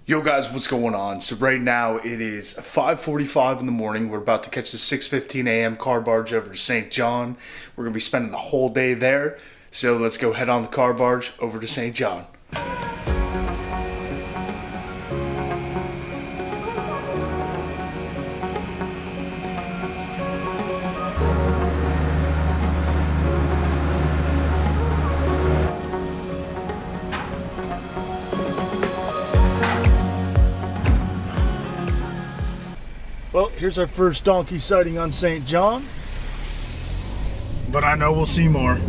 Yo guys, what's going on? So right now it is 5:45 in the morning. We're about to catch the 6:15 a.m. car barge over to St. John. We're going to be spending the whole day there. So let's go head on the car barge over to St. John. Well, here's our first donkey sighting on St. John, but I know we'll see more.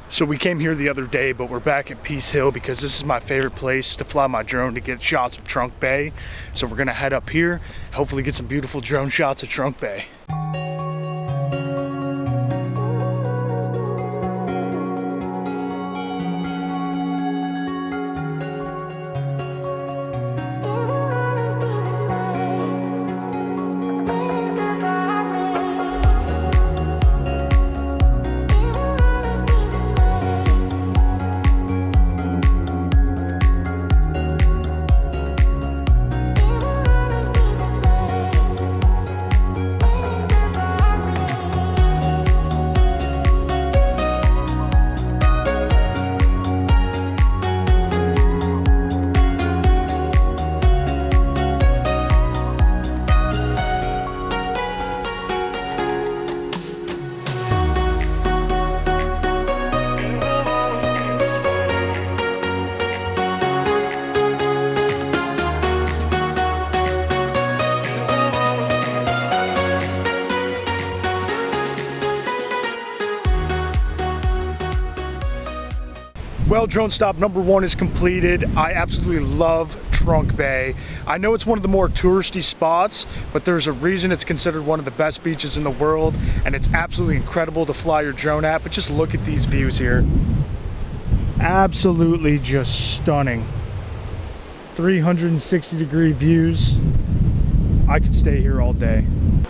So we came here the other day, but we're back at Peace Hill because this is my favorite place to fly my drone to get shots of Trunk Bay. So we're gonna head up here, hopefully get some beautiful drone shots of Trunk Bay. Well, drone stop number one is completed. I absolutely love Trunk Bay. I know it's one of the more touristy spots, but there's a reason it's considered one of the best beaches in the world, and it's absolutely incredible to fly your drone at. But just look at these views here. Absolutely just stunning. 360-degree views. I could stay here all day.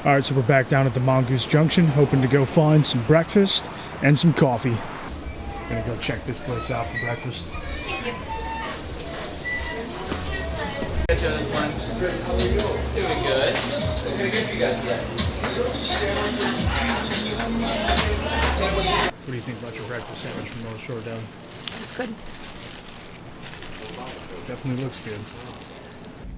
All right, so we're back down at the Mongoose Junction, hoping to go find some breakfast and some coffee. Gonna go check this place out for breakfast. Doing good. What can I get for you guys today? What do you think about your breakfast sandwich from North Shore Deli? It's good. Definitely looks good.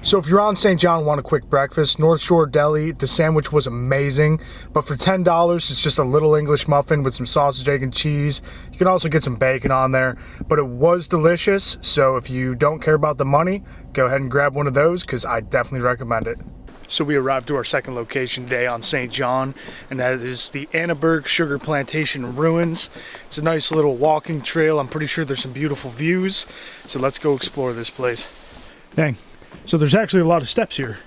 So if you're on St. John and want a quick breakfast, North Shore Deli, the sandwich was amazing. But for $10, it's just a little English muffin with some sausage, egg, and cheese. You can also get some bacon on there. But it was delicious, so if you don't care about the money, go ahead and grab one of those, because I definitely recommend it. So we arrived to our second location today on St. John, and that is the Annaberg Sugar Plantation ruins. It's a nice little walking trail. I'm pretty sure there's some beautiful views. So let's go explore this place. Dang. So there's actually a lot of steps here.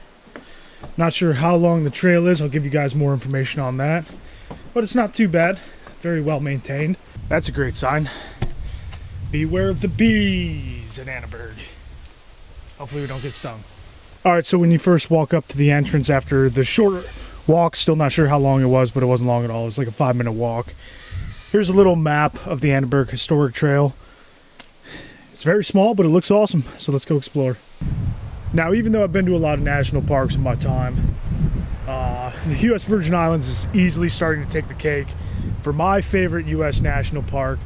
Not sure how long the trail is. I'll give you guys more information on that. But it's not too bad. Very well maintained. That's a great sign. Beware of the bees in Annaberg. Hopefully we don't get stung. Alright, so when you first walk up to the entrance after the short walk, still not sure how long it was, but it wasn't long at all. It was like a 5-minute walk. Here's a little map of the Annaberg Historic Trail. It's very small, but it looks awesome. So let's go explore. Now, even though I've been to a lot of national parks in my time, the U.S. Virgin Islands is easily starting to take the cake for my favorite U.S. national park,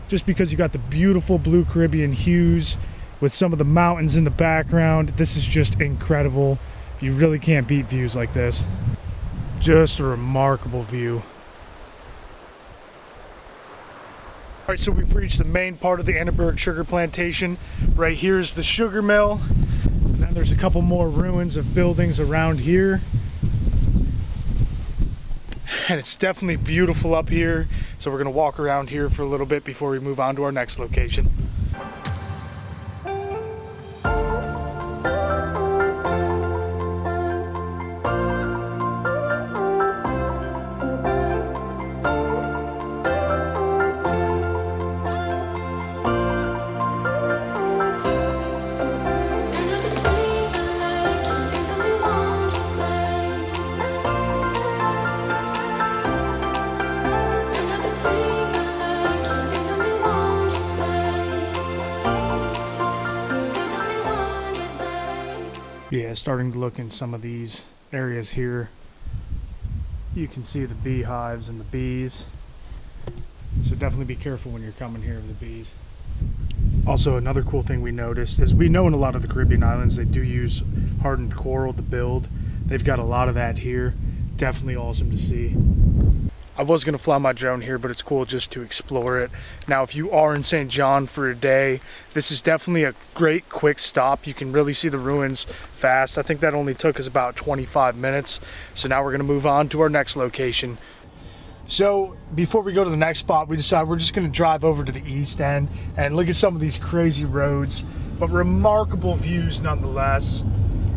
just because you got the beautiful blue Caribbean hues with some of the mountains in the background. This is just incredible. You really can't beat views like this. Just a remarkable view. All right, so we've reached the main part of the Annaberg Sugar Plantation. Right here is the sugar mill. And then there's a couple more ruins of buildings around here. And it's definitely beautiful up here. So we're gonna walk around here for a little bit before we move on to our next location. starting to look in some of these areas here. You can see the beehives and the bees. So definitely be careful when you're coming here with the bees. Also, another cool thing we noticed is we know in a lot of the Caribbean islands they do use hardened coral to build. They've got a lot of that here. Definitely awesome to see. I was going to fly my drone here, but it's cool just to explore it. Now, if you are in St. John for a day, this is definitely a great quick stop. You can really see the ruins fast. I think that only took us about 25 minutes. So now we're going to move on to our next location. So before we go to the next spot, we decided we're just going to drive over to the east end and look at some of these crazy roads, but remarkable views nonetheless.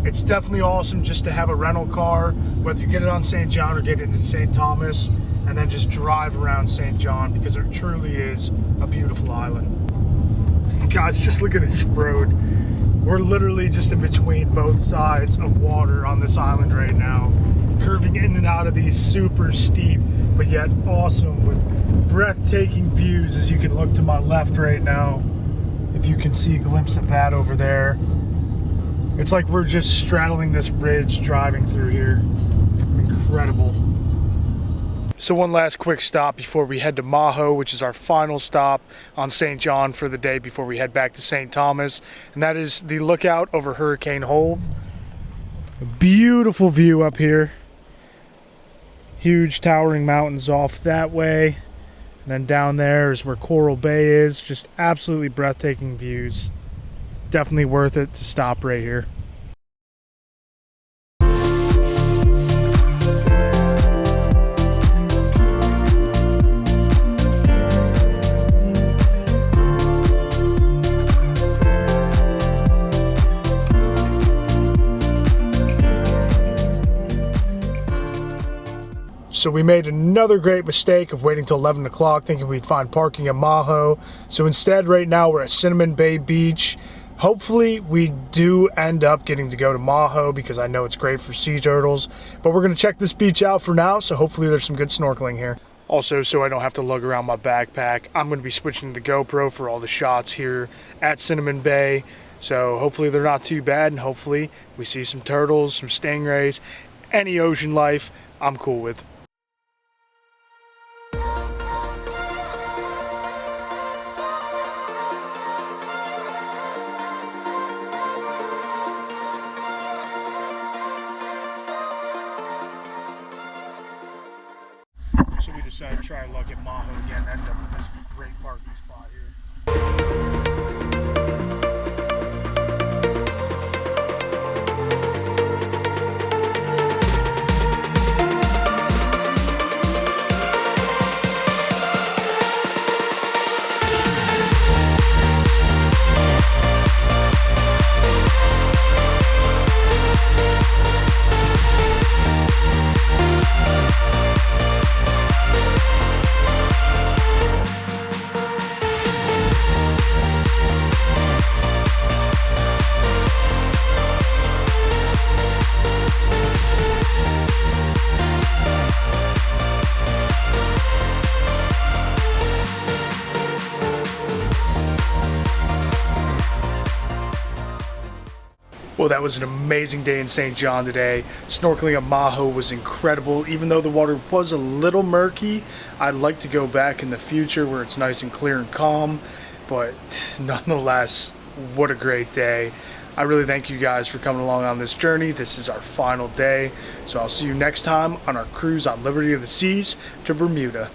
It's definitely awesome just to have a rental car, whether you get it on St. John or get it in St. Thomas, and then just drive around St. John, because it truly is a beautiful island. Guys, just look at this road. We're literally just in between both sides of water on this island right now, curving in and out of these super steep, but yet awesome with breathtaking views, as you can look to my left right now. If you can see a glimpse of that over there. It's like we're just straddling this bridge driving through here. Incredible. So one last quick stop before we head to Maho, which is our final stop on St. John for the day before we head back to St. Thomas. And that is the lookout over Hurricane Hole. A beautiful view up here. Huge towering mountains off that way. And then down there is where Coral Bay is. Just absolutely breathtaking views. Definitely worth it to stop right here. So we made another great mistake of waiting till 11 o'clock thinking we'd find parking at Maho. So instead right now we're at Cinnamon Bay Beach. Hopefully we do end up getting to go to Maho because I know it's great for sea turtles. But we're going to check this beach out for now, so hopefully there's some good snorkeling here. Also, so I don't have to lug around my backpack, I'm going to be switching to the GoPro for all the shots here at Cinnamon Bay. So hopefully they're not too bad, and hopefully we see some turtles, some stingrays, any ocean life I'm cool with. So we decided to try our luck at Maho again, end up with this great parking spot here. Well, that was an amazing day in St. John today. Snorkeling at Maho was incredible. Even though the water was a little murky, I'd like to go back in the future where it's nice and clear and calm. But nonetheless, what a great day. I really thank you guys for coming along on this journey. This is our final day. So I'll see you next time on our cruise on Liberty of the Seas to Bermuda.